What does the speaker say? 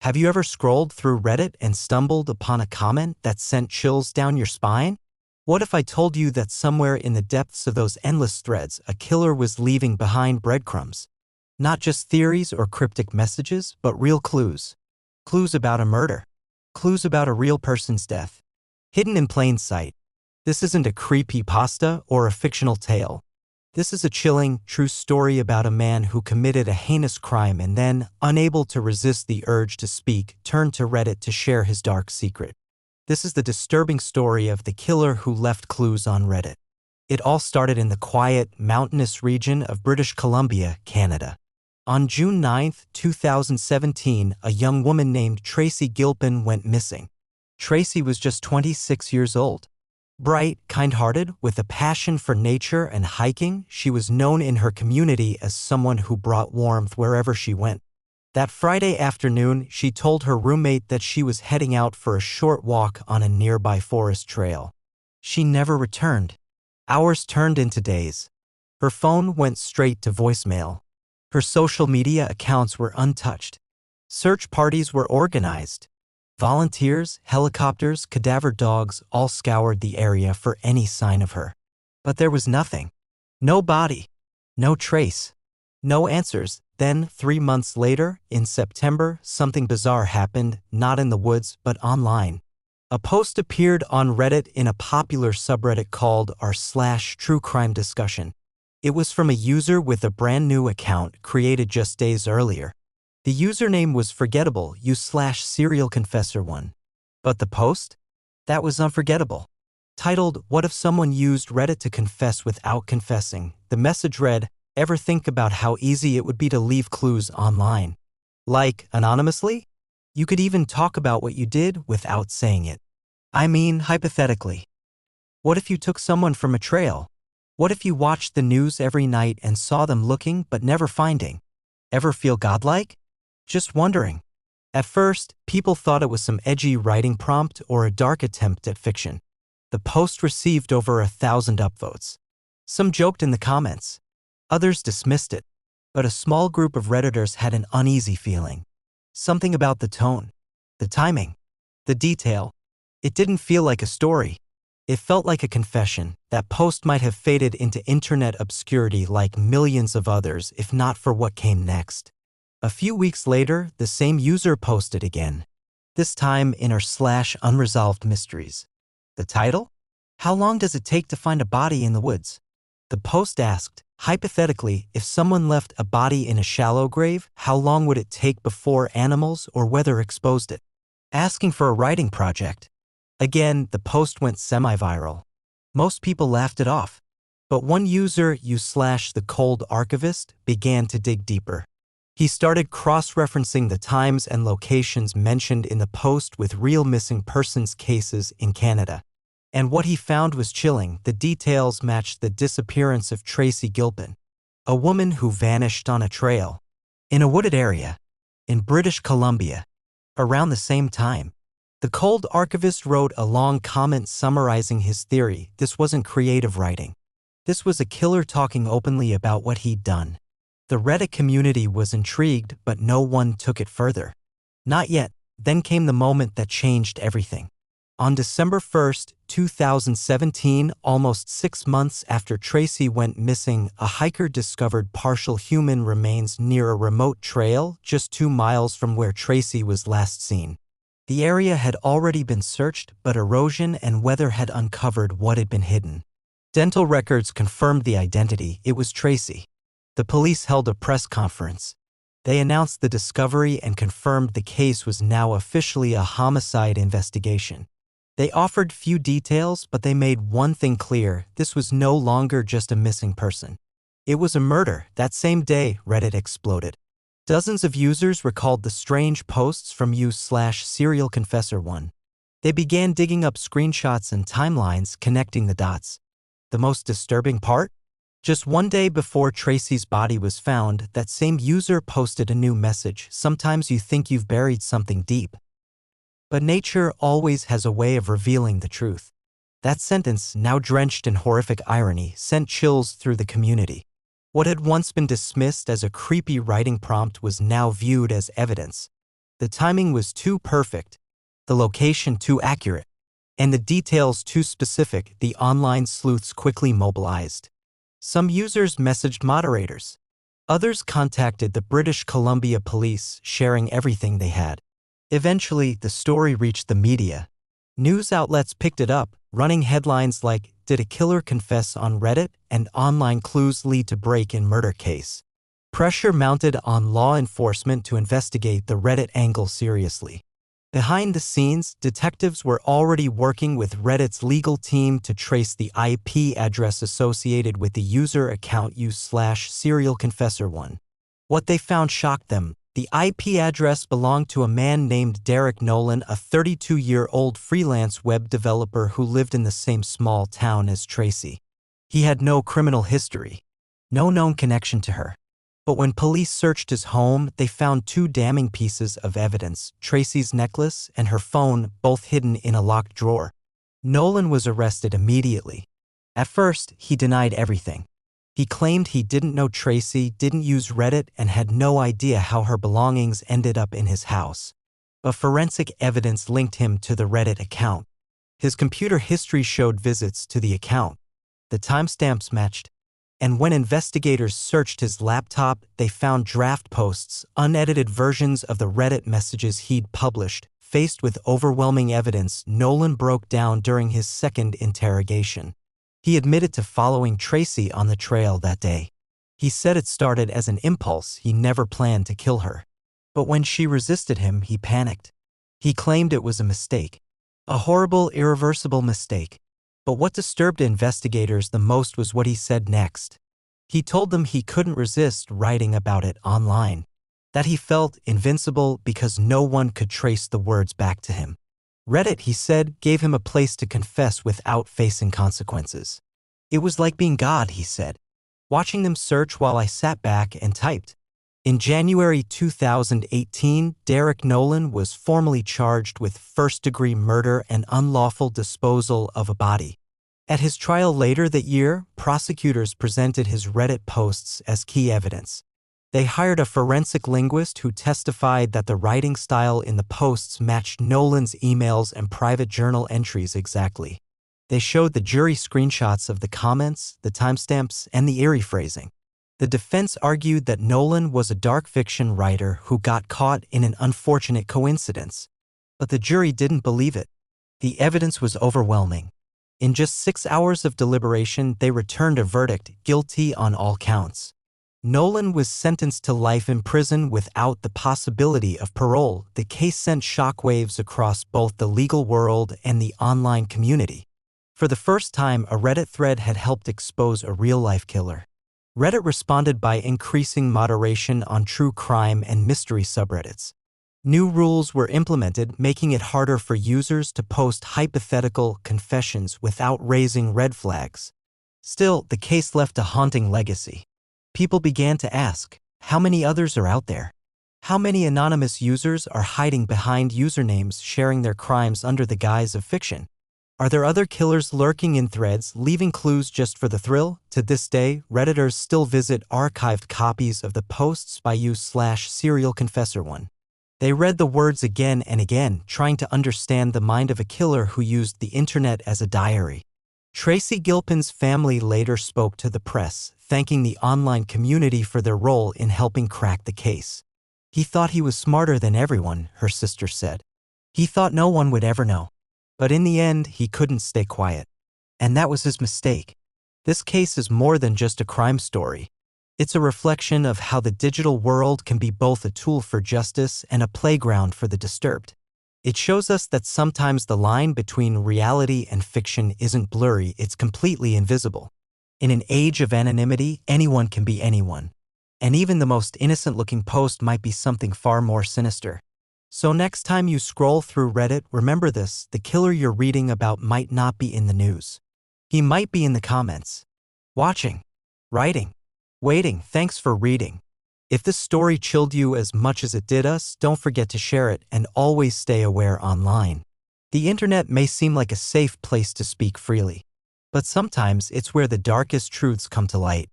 Have you ever scrolled through Reddit and stumbled upon a comment that sent chills down your spine? What if I told you that somewhere in the depths of those endless threads, a killer was leaving behind breadcrumbs? Not just theories or cryptic messages, but real clues. Clues about a murder. Clues about a real person's death. Hidden in plain sight. This isn't a creepypasta or a fictional tale. This is a chilling, true story about a man who committed a heinous crime and then, unable to resist the urge to speak, turned to Reddit to share his dark secret. This is the disturbing story of the killer who left clues on Reddit. It all started in the quiet, mountainous region of British Columbia, Canada. On June 9, 2017, a young woman named Tracy Gilpin went missing. Tracy was just 26 years old. Bright, kind-hearted, with a passion for nature and hiking, she was known in her community as someone who brought warmth wherever she went. That Friday afternoon, she told her roommate that she was heading out for a short walk on a nearby forest trail. She never returned. Hours turned into days. Her phone went straight to voicemail. Her social media accounts were untouched. Search parties were organized. Volunteers, helicopters, cadaver dogs all scoured the area for any sign of her. But there was nothing. No body. No trace. No answers. Then, 3 months later, in September, something bizarre happened, not in the woods, but online. A post appeared on Reddit in a popular subreddit called r/true crime discussion. It was from a user with a brand new account created just days earlier. The username was forgettable u/serial confessor 1. But the post? That was unforgettable. Titled, "What if someone used Reddit to confess without confessing?" The message read, "Ever think about how easy it would be to leave clues online? Like, anonymously? You could even talk about what you did without saying it. I mean, hypothetically. What if you took someone from a trail? What if you watched the news every night and saw them looking but never finding? Ever feel godlike? Just wondering." At first, people thought it was some edgy writing prompt or a dark attempt at fiction. The post received over 1,000 upvotes. Some joked in the comments. Others dismissed it. But a small group of Redditors had an uneasy feeling. Something about the tone, the timing, the detail. It didn't feel like a story. It felt like a confession. That post might have faded into internet obscurity like millions of others if not for what came next. A few weeks later, the same user posted again, this time in r/unresolved mysteries. The title? "How long does it take to find a body in the woods?" The post asked, hypothetically, if someone left a body in a shallow grave, how long would it take before animals or weather exposed it? Asking for a writing project. Again, the post went semi-viral. Most people laughed it off. But one user, u/the cold archivist, began to dig deeper. He started cross-referencing the times and locations mentioned in the post with real missing persons cases in Canada. And what he found was chilling. The details matched the disappearance of Tracy Gilpin, a woman who vanished on a trail, in a wooded area, in British Columbia, around the same time. The cold archivist wrote a long comment summarizing his theory. This wasn't creative writing. This was a killer talking openly about what he'd done. The Reddit community was intrigued, but no one took it further. Not yet. Then came the moment that changed everything. On December 1, 2017, almost 6 months after Tracy went missing, a hiker discovered partial human remains near a remote trail just 2 miles from where Tracy was last seen. The area had already been searched, but erosion and weather had uncovered what had been hidden. Dental records confirmed the identity. It was Tracy. The police held a press conference. They announced the discovery and confirmed the case was now officially a homicide investigation. They offered few details, but they made one thing clear: this was no longer just a missing person. It was a murder. That same day, Reddit exploded. Dozens of users recalled the strange posts from u/serial confessor 1. They began digging up screenshots and timelines connecting the dots. The most disturbing part? Just 1 day before Tracy's body was found, that same user posted a new message. "Sometimes you think you've buried something deep. But nature always has a way of revealing the truth." That sentence, now drenched in horrific irony, sent chills through the community. What had once been dismissed as a creepy writing prompt was now viewed as evidence. The timing was too perfect, the location too accurate, and the details too specific. The online sleuths quickly mobilized. Some users messaged moderators. Others contacted the British Columbia police, sharing everything they had. Eventually, the story reached the media. News outlets picked it up, running headlines like, "Did a killer confess on Reddit?" and "Online clues lead to break-in murder case." Pressure mounted on law enforcement to investigate the Reddit angle seriously. Behind the scenes, detectives were already working with Reddit's legal team to trace the IP address associated with the user account /serialconfessor1. What they found shocked them. The IP address belonged to a man named Derek Nolan, a 32-year-old freelance web developer who lived in the same small town as Tracy. He had no criminal history, no known connection to her. But when police searched his home, they found two damning pieces of evidence: Tracy's necklace and her phone, both hidden in a locked drawer. Nolan was arrested immediately. At first, he denied everything. He claimed he didn't know Tracy, didn't use Reddit, and had no idea how her belongings ended up in his house. But forensic evidence linked him to the Reddit account. His computer history showed visits to the account. The timestamps matched. And when investigators searched his laptop, they found draft posts, unedited versions of the Reddit messages he'd published. Faced with overwhelming evidence, Nolan broke down during his second interrogation. He admitted to following Tracy on the trail that day. He said it started as an impulse. He never planned to kill her. But when she resisted him, he panicked. He claimed it was a mistake. A horrible, irreversible mistake. But what disturbed investigators the most was what he said next. He told them he couldn't resist writing about it online. That he felt invincible because no one could trace the words back to him. Reddit, he said, gave him a place to confess without facing consequences. It was like being God, he said, watching them search while I sat back and typed. In January 2018, Derek Nolan was formally charged with first-degree murder and unlawful disposal of a body. At his trial later that year, prosecutors presented his Reddit posts as key evidence. They hired a forensic linguist who testified that the writing style in the posts matched Nolan's emails and private journal entries exactly. They showed the jury screenshots of the comments, the timestamps, and the eerie phrasing. The defense argued that Nolan was a dark fiction writer who got caught in an unfortunate coincidence. But the jury didn't believe it. The evidence was overwhelming. In just 6 hours of deliberation, they returned a verdict: guilty on all counts. Nolan was sentenced to life in prison without the possibility of parole. The case sent shockwaves across both the legal world and the online community. For the first time, a Reddit thread had helped expose a real-life killer. Reddit responded by increasing moderation on true crime and mystery subreddits. New rules were implemented, making it harder for users to post hypothetical confessions without raising red flags. Still, the case left a haunting legacy. People began to ask, how many others are out there? How many anonymous users are hiding behind usernames sharing their crimes under the guise of fiction? Are there other killers lurking in threads, leaving clues just for the thrill? To this day, Redditors still visit archived copies of the posts by /serialconfessor1. They read the words again and again, trying to understand the mind of a killer who used the internet as a diary. Tracy Gilpin's family later spoke to the press, thanking the online community for their role in helping crack the case. He thought he was smarter than everyone, her sister said. He thought no one would ever know. But in the end, he couldn't stay quiet. And that was his mistake. This case is more than just a crime story. It's a reflection of how the digital world can be both a tool for justice and a playground for the disturbed. It shows us that sometimes the line between reality and fiction isn't blurry, it's completely invisible. In an age of anonymity, anyone can be anyone. And even the most innocent-looking post might be something far more sinister. So next time you scroll through Reddit, remember this: the killer you're reading about might not be in the news. He might be in the comments. Watching. Writing. Waiting. Thanks for reading. If this story chilled you as much as it did us, don't forget to share it and always stay aware online. The internet may seem like a safe place to speak freely, but sometimes it's where the darkest truths come to light.